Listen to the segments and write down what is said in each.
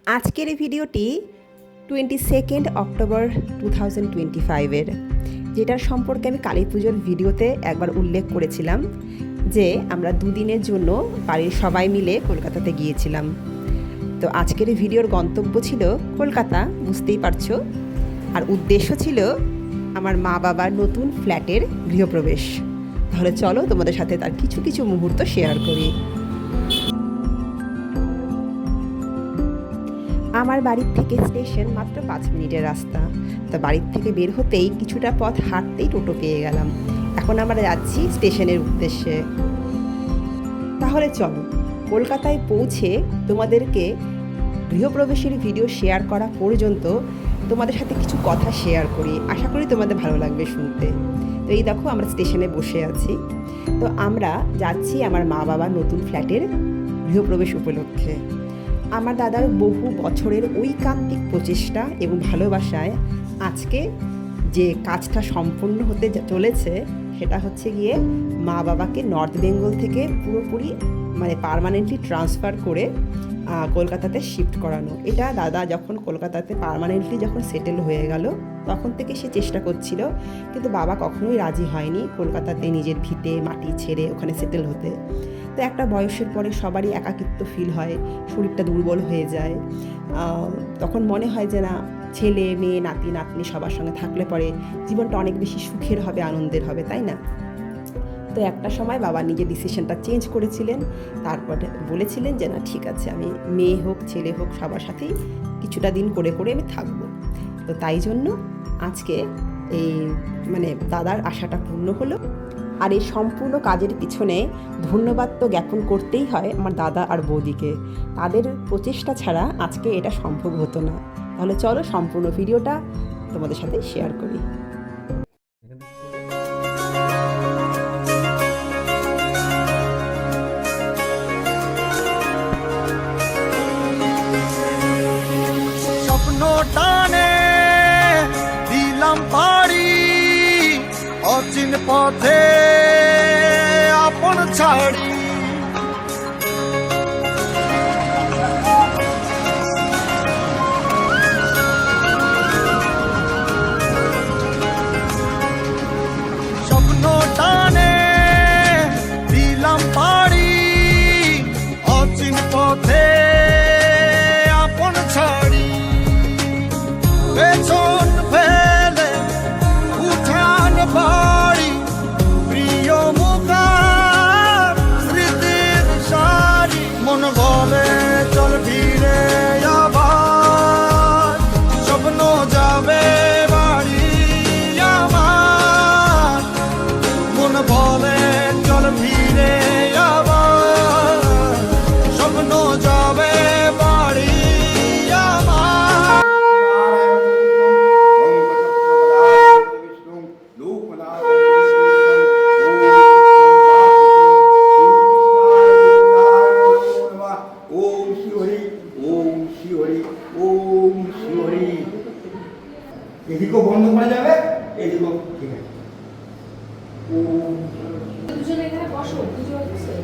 আজকের এই ভিডিওটি 22 অক্টোবর 2025-এর, যেটার সম্পর্কে আমি কালী পুজোর ভিডিওতে একবার উল্লেখ করেছিলাম যে আমরা দুদিনের জন্য বাড়ির সবাই মিলে কলকাতাতে গিয়েছিলাম। তো আজকের এই ভিডিওর গন্তব্য ছিল কলকাতা, বুঝতেই পারছো, আর উদ্দেশ্য ছিল আমার মা বাবার নতুন ফ্ল্যাটের গৃহপ্রবেশ। তাহলে চলো তোমাদের সাথে তার কিছু কিছু মুহূর্ত শেয়ার করি। আমার বাড়ির থেকে স্টেশন মাত্র 5 মিনিটের রাস্তা। তো বাড়ির থেকে বের হতেই কিছুটা পথ হাঁটতেই টোটো পেয়ে গেলাম। এখন আমরা যাচ্ছি স্টেশনের উদ্দেশ্যে। তাহলে চলো কলকাতায় পৌঁছে তোমাদেরকে গৃহপ্রবেশের ভিডিও শেয়ার করা পর্যন্ত তোমাদের সাথে কিছু কথা শেয়ার করি। আশা করি তোমাদের ভালো লাগবে শুনতে। তো এই দেখো আমরা স্টেশনে বসে আছি। তো আমরা যাচ্ছি আমার মা বাবার নতুন ফ্ল্যাটের গৃহপ্রবেশ উপলক্ষে। আমার দাদার বহু বছরের ঐকান্তিক প্রচেষ্টা এবং ভালোবাসায় আজকে যে কাজটা সম্পূর্ণ হতে চলেছে সেটা হচ্ছে গিয়ে মা বাবাকে নর্থ বেঙ্গল থেকে পুরোপুরি পার্মানেন্টলি ট্রান্সফার করে কলকাতাতে শিফট করানো। এটা দাদা যখন কলকাতাতে পার্মানেন্টলি যখন সেটেল হয়ে গেল তখন থেকে সে চেষ্টা করছিল, কিন্তু বাবা কখনোই রাজি হয়নি কলকাতাতে নিজের ভিটে মাটি ছেড়ে ওখানে সেটেল হতে। তো একটা বয়সের পরে সবারই একাকিত্ব ফিল হয়, শরীরটা দুর্বল হয়ে যায়। তখন মনে হয় যে না, ছেলে মেয়ে নাতি নাতনি সবার সঙ্গে থাকলে পরে জীবনটা অনেক বেশি সুখের হবে, আনন্দের হবে, তাই না? তো একটা সময় বাবা নিজের ডিসিশনটা চেঞ্জ করেছিলেন। তারপরে বলেছিলেন যে না ঠিক আছে, আমি মেয়ে হোক ছেলে হোক সবার সাথেই কিছুটা দিন করে আমি থাকবো। তো তাই জন্য আজকে এই দাদার আশাটা পূর্ণ হলো। আর এই সম্পূর্ণ কাজের পিছনে ধন্যবাদ তো জ্ঞাপন করতেই হয় আমার দাদা আর বৌদিকে। তাদের প্রচেষ্টা ছাড়া আজকে এটা সম্ভব হতো না। তাহলে চলো সম্পূর্ণ ভিডিওটা তোমাদের সাথে শেয়ার করি। স্বপ্ন টানে দিলাম পাড়ি, অচিন পথে আপন ছাড়ি। স্বপ্ন টানে দিলাম পাড়ি, অচিন পথে আপন ছাড়ি। পেছন ফেলে উঠান বাড়ি, প্রিয় মুখার স্মৃতির সারি। মন বলে চল ফিরে আবার, স্বপ্ন যাবে বাড়ি আমার। মন বলে চল ফিরে আবার, স্বপ্ন যাবে বাড়ি আমার। এদিকেও বন্ধ করা যাবে, এদিকেও ঠিক আছে। দুজনে এখানে বসো, পুজো হচ্ছে।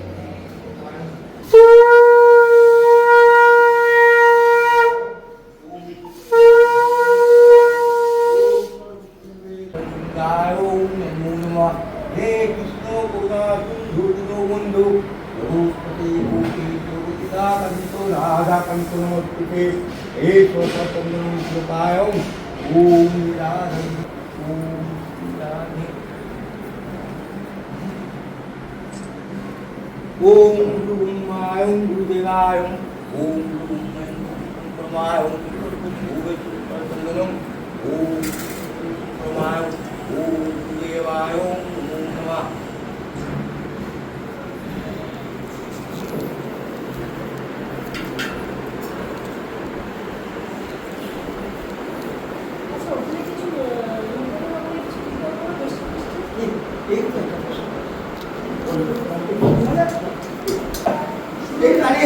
হে কৃষ্ণ করুণা সিন্ধু বন্ধু রঘুপতি কান্ত রাধা কান্ত নমস্তুতে। হে সচন্দন শ্লোকায় ওম রাধে ওম রাধে ওম ব্রহ্মায় ওম গুরুদেবায় ওম ব্রহ্মায় ওম গুরুদেবায় ওম ব্রহ্মায় ওম গুরুদেবায় ওম নমঃ। আচ্ছা, ওখানে কিছু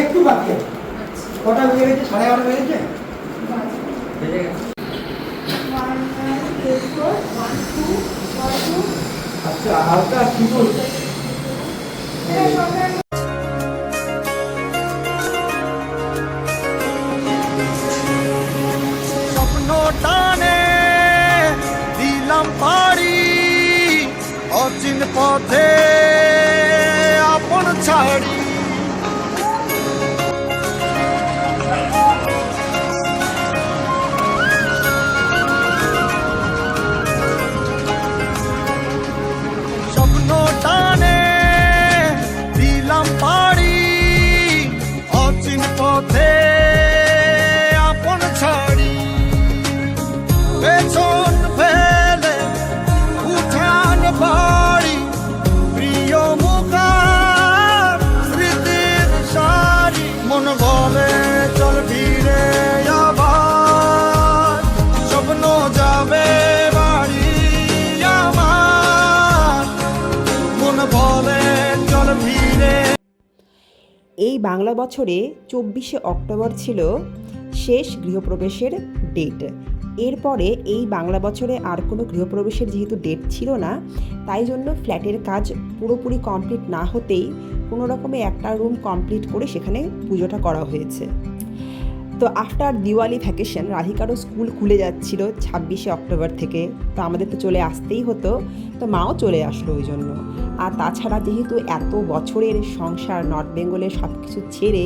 একটু বাকি আছে। কটা বেজে গেছে? 11:30 বেজে গেছে। আচ্ছা, হালকা কি বলছে? অচিন পথে আপন ছাড়ি স্বপ্ন টানে দিলাম পাড়ি অচিন পথে আপন ছাড়ি পেছন ফেলে উঠান বাড়ি প্রিয় মুখার স্মৃতির সারি মন বলে চল ফিরে আবার স্বপ্ন যাবে বাড়ি আমার মন বলে চল ফিরে। এই বাংলা বছরে 24শে অক্টোবর ছিল শেষ গৃহপ্রবেশের ডেট। এরপরে এই বাংলা বছরে আর কোনো গৃহপ্রবেশের যেহেতু ডেট ছিল না, তাই জন্য ফ্ল্যাটের কাজ পুরোপুরি কমপ্লিট না হতেই কোনো রকমে একটা রুম কমপ্লিট করে সেখানে পুজোটা করা হয়েছে। তো আফটার দিওয়ালি ভ্যাকেশন রাধিকারও স্কুল খুলে যাচ্ছিল 26শে অক্টোবর থেকে, তো আমাদের তো চলে আসতেই হতো, তো মাও চলে আসলো ওই জন্য। আর তাছাড়া যেহেতু এত বছরের সংসার নর্থ বেঙ্গলের সব কিছু ছেড়ে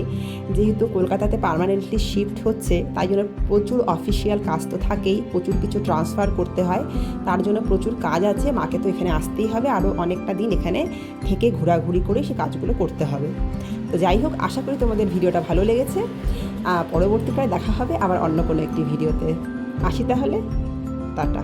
যেহেতু কলকাতাতে পার্মানেন্টলি শিফট হচ্ছে, তাই জন্য প্রচুর অফিসিয়াল কাজ তো থাকেই, প্রচুর কিছু ট্রান্সফার করতে হয়, তার জন্য প্রচুর কাজ আছে। মাকে তো এখানে আসতেই হবে, আরও অনেকটা দিন এখানে থেকে ঘোরাঘুরি করে সে কাজগুলো করতে হবে। তো যাই হোক, আশা করি তোমাদের ভিডিওটা ভালো লেগেছে। পরবর্তীকালে দেখা হবে আবার অন্য কোনো একটি ভিডিওতে। আসি তাহলে, টাটা।